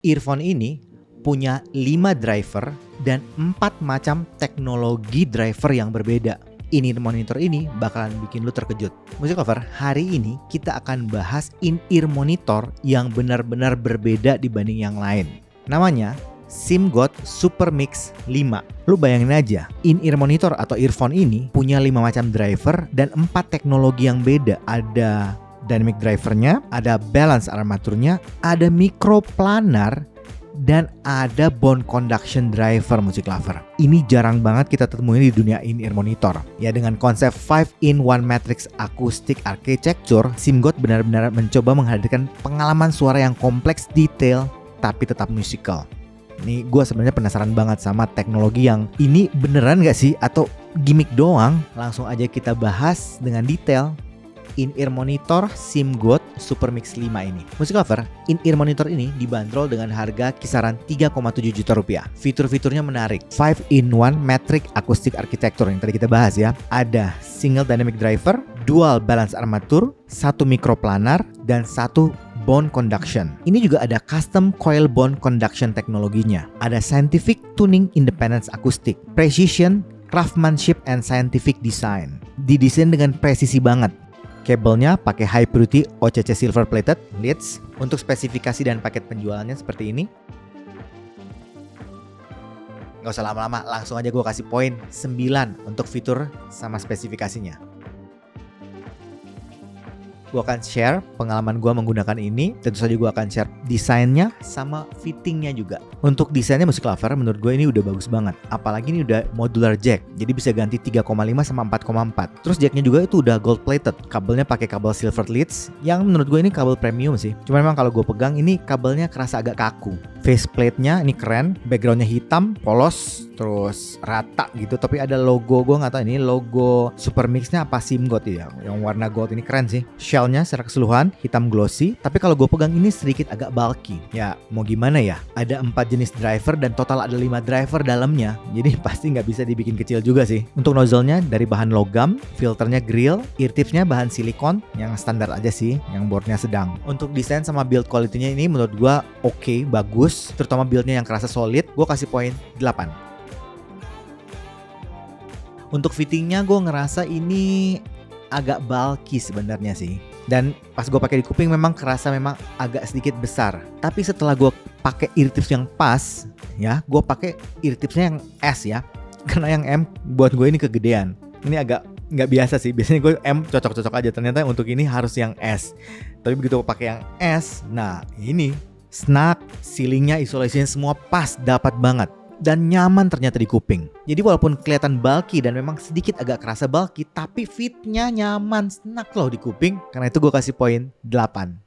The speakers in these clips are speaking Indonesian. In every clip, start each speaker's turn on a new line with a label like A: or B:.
A: Earphone ini punya 5 driver dan 4 macam teknologi driver yang berbeda. In-ear monitor ini bakalan bikin lu terkejut. Music Lover, hari ini kita akan bahas in-ear monitor yang benar-benar berbeda dibanding yang lain. Namanya SIMGOT SuperMix 5. Lu bayangin aja, in-ear monitor atau earphone ini punya 5 macam driver dan 4 teknologi yang beda. Ada dynamic drivernya, ada balance armaturnya, ada microplanar, dan ada bone conduction driver Music Lover. Ini jarang banget kita temuin di dunia in-ear monitor. Ya, dengan konsep 5-in-1 Matrix Acoustic Architecture, SIMGOT benar-benar mencoba menghadirkan pengalaman suara yang kompleks, detail, tapi tetap musical. Ini gue sebenarnya penasaran banget sama teknologi yang ini beneran gak sih atau gimmick doang? Langsung aja kita bahas dengan detail in-ear monitor SIMGOT SuperMix 5 ini. Music Lover, in-ear monitor ini dibanderol dengan harga kisaran 3,7 juta rupiah. Fitur-fiturnya menarik. 5-in-1 Matrix Acoustic Architecture yang tadi kita bahas ya. Ada single dynamic driver, dual balance armatur, 1 microplanar, dan 1 bone conduction. Ini juga ada custom coil bone conduction teknologinya. Ada scientific tuning independence acoustic, precision, craftsmanship, and scientific design. Didesain dengan presisi banget. Kabelnya pakai high purity OCC silver plated leads. Untuk spesifikasi dan paket penjualannya seperti ini. Gak usah lama-lama, langsung aja gue kasih poin 9 untuk fitur sama spesifikasinya. Gue akan share pengalaman gue menggunakan ini. Tentu saja gue akan share desainnya sama fittingnya juga. Untuk desainnya Music Lover, menurut gue ini udah bagus banget. Apalagi ini udah modular jack, jadi bisa ganti 3,5 sama 4,4. Terus jacknya juga itu udah gold plated. Kabelnya pakai kabel silver leads, yang menurut gue ini kabel premium sih. Cuma memang kalau gue pegang ini kabelnya kerasa agak kaku. Faceplate-nya ini keren, backgroundnya hitam, polos, terus rata gitu. Tapi ada logo, gue nggak tahu ini logo SuperMix-nya apa SIMGOT ya, yang warna gold ini keren sih. Shell-nya secara keseluruhan hitam glossy, tapi kalau gue pegang ini sedikit agak bulky. Ya mau gimana ya, ada 4 jenis driver dan total ada 5 driver dalamnya, jadi pasti nggak bisa dibikin kecil juga sih. Untuk nozzle-nya dari bahan logam, filternya grill, ear tips-nya bahan silikon yang standar aja sih, yang boardnya sedang. Untuk desain sama build quality-nya ini menurut gue oke, bagus. Terutama build-nya yang kerasa solid, gue kasih poin 8. Untuk fittingnya gue ngerasa ini agak bulky sebenarnya sih. Dan pas gue pakai di kuping memang kerasa memang agak sedikit besar. Tapi setelah gue pakai ear tips yang pas, ya, gue pakai ear tipsnya yang S ya. Karena yang M buat gue ini kegedean. Ini agak nggak biasa sih. Biasanya gue M cocok-cocok aja. Ternyata untuk ini harus yang S. Tapi begitu gue pakai yang S, nah ini snug, ceilingnya, isolasinya semua pas, dapat banget. Dan nyaman ternyata di kuping. Jadi walaupun kelihatan bulky dan memang sedikit agak kerasa bulky, tapi fitnya nyaman, snug loh di kuping. Karena itu gue kasih poin 8.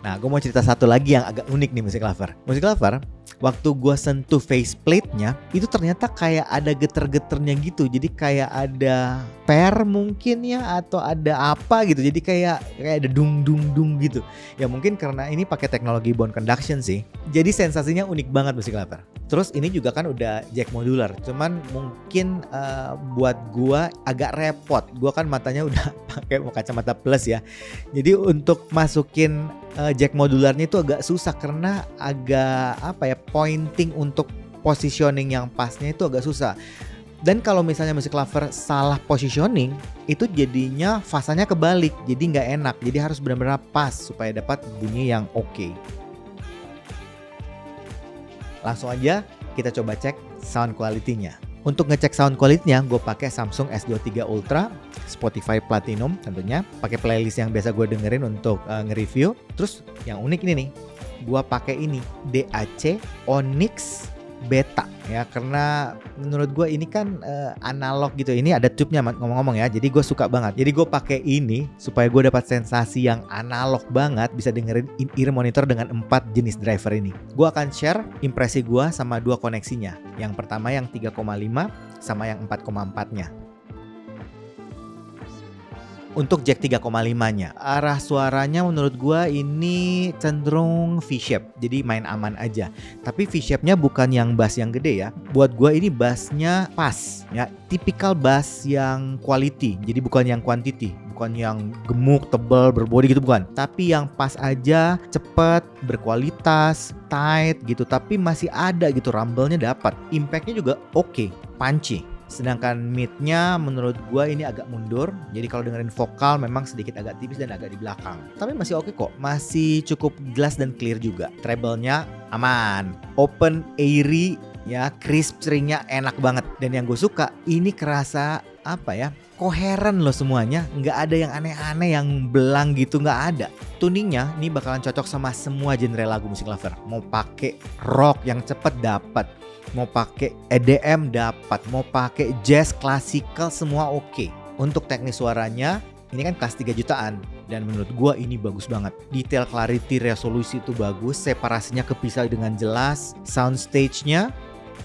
A: Nah, gue mau cerita satu lagi yang agak unik nih Music Lover. Music Lover, waktu gue sentuh faceplate-nya, itu ternyata kayak ada geter-geternya gitu. Jadi kayak ada per mungkin ya, atau ada apa gitu. Jadi kayak ada dung-dung-dung gitu. Ya mungkin karena ini pakai teknologi bone conduction sih. Jadi sensasinya unik banget Music Lover. Terus ini juga kan udah jack modular. Cuman mungkin buat gue agak repot. Gue kan matanya udah pakai kacamata plus ya. Jadi untuk masukin jack modularnya itu agak susah karena agak pointing untuk positioning yang pasnya itu agak susah. Dan kalau misalnya Music Lover salah positioning, itu jadinya fasanya kebalik, jadi nggak enak. Jadi harus benar-benar pas supaya dapat bunyi yang oke. Langsung aja kita coba cek sound quality-nya. Untuk ngecek sound quality-nya, gue pakai Samsung S23 Ultra, Spotify Platinum tentunya, pakai playlist yang biasa gue dengerin untuk nge-review. Terus yang unik ini nih, gue pakai ini DAC Onyx Beta ya, karena menurut gue ini kan analog gitu. Ini ada tube-nya ngomong-ngomong ya, jadi gue suka banget. Jadi gue pakai ini supaya gue dapat sensasi yang analog banget, bisa dengerin in-ear monitor dengan 4 jenis driver ini. Gue akan share impresi gue sama 2 koneksinya. Yang pertama yang 3,5 sama yang 4,4-nya. Untuk jack 3,5-nya, arah suaranya menurut gua ini cenderung V-shape, jadi main aman aja. Tapi V-shape-nya bukan yang bass yang gede ya. Buat gua ini bassnya pas, ya, tipikal bass yang quality, jadi bukan yang quantity, bukan yang gemuk, tebal, berbody gitu, bukan. Tapi yang pas aja, cepet, berkualitas, tight gitu, tapi masih ada gitu, rumble-nya dapat. Impact-nya juga oke, punchy. Sedangkan mid-nya menurut gua ini agak mundur. Jadi kalau dengerin vokal memang sedikit agak tipis dan agak di belakang. Tapi masih oke kok. Masih cukup jelas dan clear juga. Treble-nya aman. Open, airy, ya, crisp, stringnya enak banget. Dan yang gue suka, ini kerasa apa ya, koheren loh semuanya. Nggak ada yang aneh-aneh, yang belang gitu, nggak ada. Tuningnya ini bakalan cocok sama semua genre lagu Music Lover. Mau pakai rock yang cepet dapat, mau pakai EDM dapat, mau pakai jazz, klasikal, semua oke. Untuk teknis suaranya, ini kan kelas 3 jutaan dan menurut gua ini bagus banget. Detail, clarity, resolusi itu bagus, separasinya kepisah dengan jelas, soundstage-nya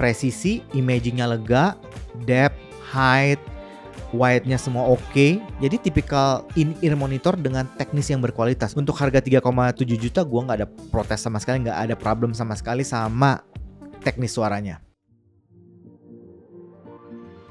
A: presisi, imaging-nya lega, depth, height, wide-nya semua oke. Jadi tipikal in-ear monitor dengan teknis yang berkualitas. Untuk harga 3,7 juta gua nggak ada protes sama sekali, nggak ada problem sama sekali sama teknis suaranya.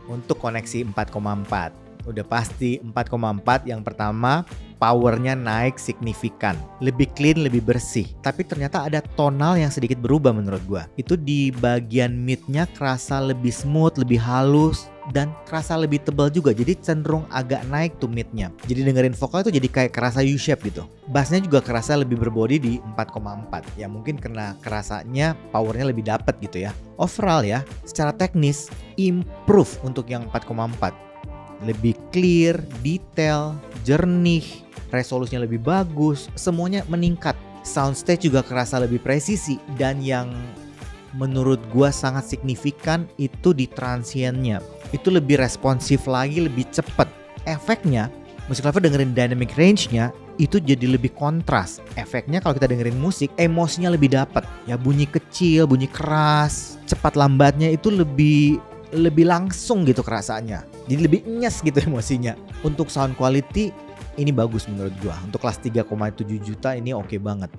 A: Untuk koneksi 4,4, udah pasti 4,4. Yang pertama, powernya naik signifikan, lebih clean, lebih bersih. Tapi ternyata ada tonal yang sedikit berubah menurut gua. Itu di bagian mid-nya kerasa lebih smooth, lebih halus, dan kerasa lebih tebal juga. Jadi cenderung agak naik tuh mid-nya. Jadi dengerin vokal itu jadi kayak kerasa U-shape gitu. Bassnya juga kerasa lebih berbody di 4,4. Ya mungkin karena kerasanya powernya lebih dapet gitu ya. Overall ya, secara teknis improve untuk yang 4,4. Lebih clear, detail, jernih, resolusinya lebih bagus, semuanya meningkat. Soundstage juga kerasa lebih presisi, dan yang menurut gua sangat signifikan itu di transientnya. Itu lebih responsif lagi, lebih cepet. Efeknya, Music Lover dengerin dynamic range-nya itu jadi lebih kontras. Efeknya kalau kita dengerin musik, emosinya lebih dapat. Ya bunyi kecil, bunyi keras, cepat lambatnya itu lebih langsung gitu kerasanya. Jadi lebih nyes gitu emosinya. Untuk sound quality ini bagus menurut gua. Untuk kelas 3,7 juta ini oke banget.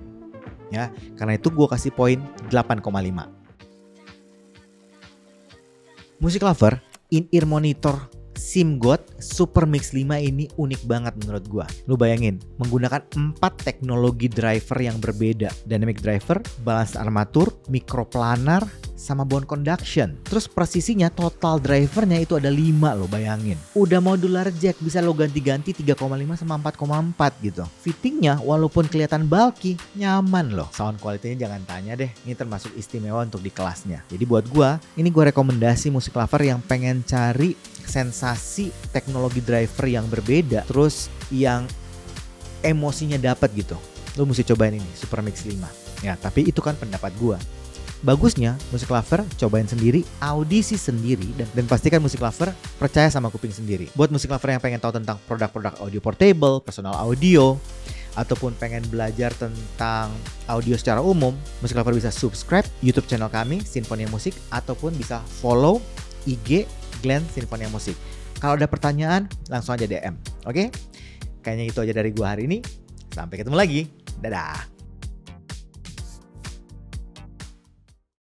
A: Ya, karena itu gua kasih poin 8,5. Music Lover in-ear monitor SIMGOT Super Mix 5 ini unik banget menurut gua. Lu bayangin, menggunakan 4 teknologi driver yang berbeda. Dynamic driver, balance armatur, microplanar, sama bone conduction. Terus presisinya total drivernya itu ada 5 lo, bayangin. Udah modular jack, bisa lo ganti-ganti 3,5 sama 4,4 gitu. Fittingnya walaupun kelihatan bulky, nyaman loh. Sound quality-nya jangan tanya deh, ini termasuk istimewa untuk di kelasnya. Jadi buat gua, ini gua rekomendasi Music Lover yang pengen cari sensasi teknologi driver yang berbeda, terus yang emosinya dapat gitu. Lo mesti cobain ini Super Mix 5. Ya, tapi itu kan pendapat gua. Bagusnya Music Lover cobain sendiri, audisi sendiri, dan pastikan Music Lover percaya sama kuping sendiri. Buat Music Lover yang pengen tahu tentang produk-produk audio portable, personal audio, ataupun pengen belajar tentang audio secara umum, Music Lover bisa subscribe YouTube channel kami Sinfonia Musik, ataupun bisa follow IG Glenn Sinfonia Musik. Kalau ada pertanyaan langsung aja DM, oke? Kayaknya itu aja dari gua hari ini. Sampai ketemu lagi. Dadah.